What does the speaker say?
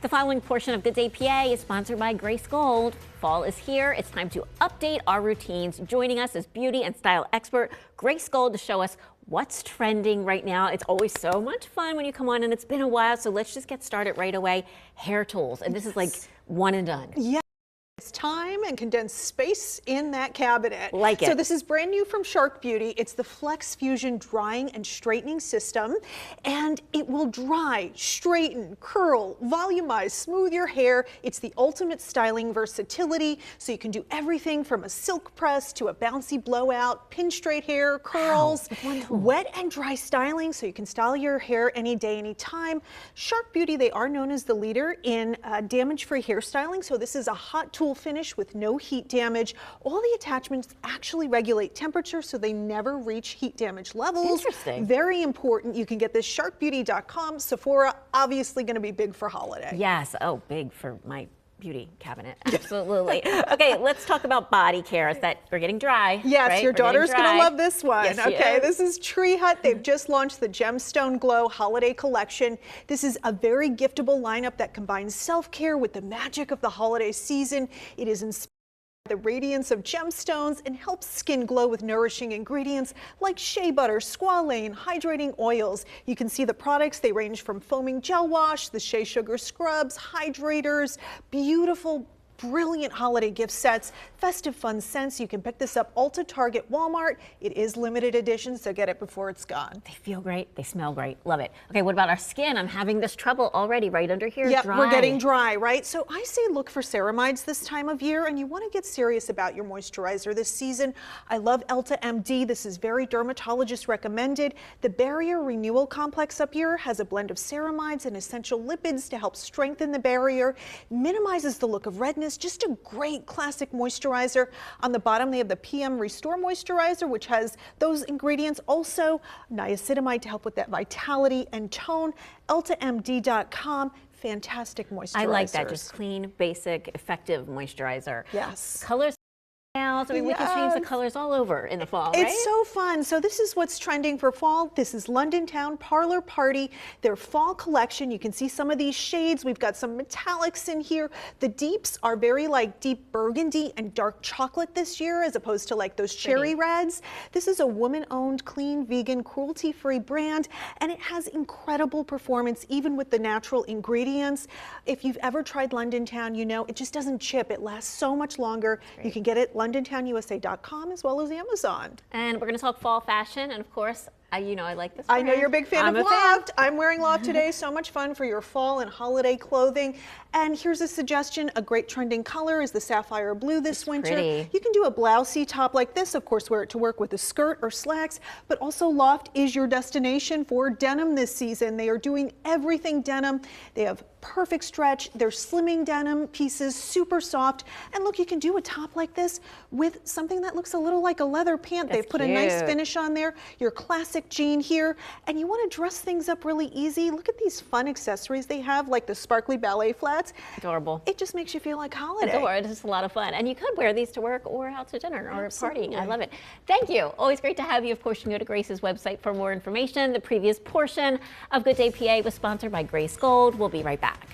The following portion of Good Day PA is sponsored by Grace Gold. Fall is here. It's time to update our routines. Joining us is beauty and style expert Grace Gold to show us what's trending right now. It's always so much fun when you come on, and it's been a while, so let's just get started right away. Hair tools, and this is like one and done. Yeah. It's time and condensed space in that cabinet. Like it. So this is brand new from Shark Beauty. It's the FlexFusion drying and straightening system, and it will dry, straighten, curl, volumize, smooth your hair. It's the ultimate styling versatility, so you can do everything from a silk press to a bouncy blowout, pin straight hair, curls, wet and dry styling, so you can style your hair any day, any time. Shark Beauty, they are known as the leader in damage-free hairstyling, so this is a hot tool finish with no heat damage. All the attachments actually regulate temperature, so they never reach heat damage levels. Interesting. Very important. You can get this sharkbeauty.com. Sephora, obviously going to be big for holiday. Yes. Oh, big for my beauty cabinet. Absolutely. Okay, let's talk about body care. Is that we're getting dry? Yes, right? Your daughter's going to love this one. Yes, okay, this is Tree Hut. They've just launched the Gemstone Glow Holiday Collection. This is a very giftable lineup that combines self-care with the magic of the holiday season. It is inspired by the radiance of gemstones and helps skin glow with nourishing ingredients like shea butter, squalane, hydrating oils. You can see the products. They range from foaming gel wash, the shea sugar scrubs, hydrators, beautiful, brilliant holiday gift sets, festive fun scents. You can pick this up Ulta, Target, Walmart. It is limited edition, so get it before it's gone. They feel great. They smell great. Love it. Okay, what about our skin? I'm having this trouble already right under here. Yep, dry. We're getting dry, right? So I say look for ceramides this time of year, and you want to get serious about your moisturizer this season. I love EltaMD. This is very dermatologist recommended. The Barrier Renewal Complex up here has a blend of ceramides and essential lipids to help strengthen the barrier, minimizes the look of redness. Just a great classic moisturizer. On the bottom, they have the PM Restore Moisturizer, which has those ingredients. Also, niacinamide to help with that vitality and tone. EltaMD.com. Fantastic moisturizers. I like that. Just clean, basic, effective moisturizer. Yes. Colors. So we can change the colors all over in the fall, right? It's so fun. So this is what's trending for fall. This is London Town Parlor Party, their fall collection. You can see some of these shades. We've got some metallics in here. The deeps are very like deep burgundy and dark chocolate this year, as opposed to like those cherry reds. This is a woman-owned, clean, vegan, cruelty-free brand, and it has incredible performance even with the natural ingredients. If you've ever tried London Town, you know it just doesn't chip. It lasts so much longer. You can get it LondonTownUSA.com as well as Amazon. And we're going to talk fall fashion, and of course, you know I like this I know you're a big fan of LOFT. Fan. I'm wearing LOFT today. So much fun for your fall and holiday clothing. And here's a suggestion. A great trending color is the sapphire blue this winter. Pretty. You can do a blousey top like this. Of course, wear it to work with a skirt or slacks. But also LOFT is your destination for denim this season. They are doing everything denim. They have perfect stretch. They're slimming denim pieces, super soft. And look, you can do a top like this with something that looks a little like a leather pant. They've put a nice finish on there. Your classic jean here, and you want to dress things up really easy. Look at these fun accessories they have, like the sparkly ballet flats. Adorable. It just makes you feel like holiday. Adorable. It's just a lot of fun, and you could wear these to work or out to dinner or partying. I love it. Thank you. Always great to have you. Of course, you can go to Grace's website for more information. The previous portion of Good Day PA was sponsored by Grace Gold. We'll be right back.